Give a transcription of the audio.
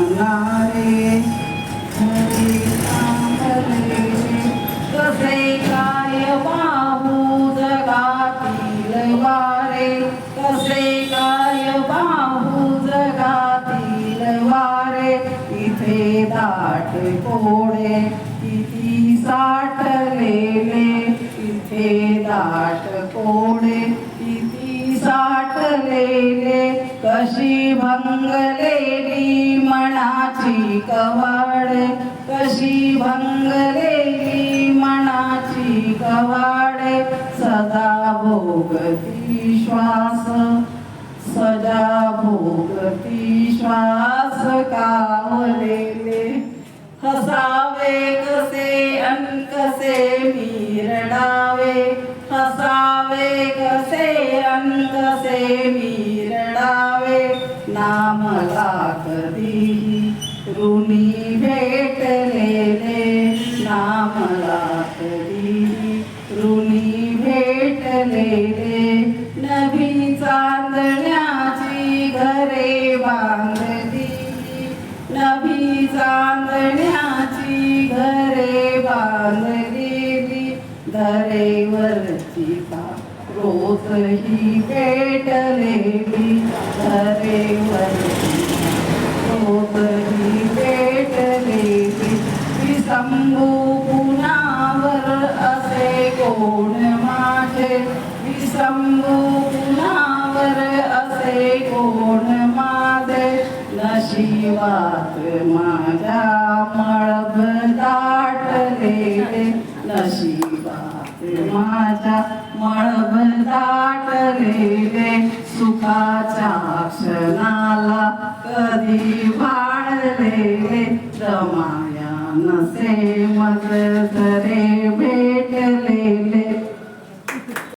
म्हणणारे हरी सांगलेले कसे काय पाहू जगातील वारे कसे काय पाहू जगातील वारे इथे दाट कोडे किती साठलेले इथे दाट कोडे किती साठलेले कशी भंगलेली मनाची कवाडे कशी भंगलेली मनाची कवाडे सदा भोगती श्वास सदा भोगती श्वास कावलेले हसावे कसे अन कसे मी रडावे हसावे कसे अन कसे मी रडावे नामला कधीही ऋणी भेटलेले नामला कधीही ऋणी भेटलेले नवी चांदण्याची घरे बांधली नवी चांदण्याची घरे बांधलेली धरेवरची रोजही पेटलेली धरेवरची रोजही पेटलेली विसंभू कुणावर असे कोण माझे विसंभू कुणावर असे कोण माझे नशिबात माझ्या मळभ दाटलेले नशिबात माझ्या मळभ दाटलेले सुखाच्या क्षणाला कधी भाळलेले रमाया नसे मज धरे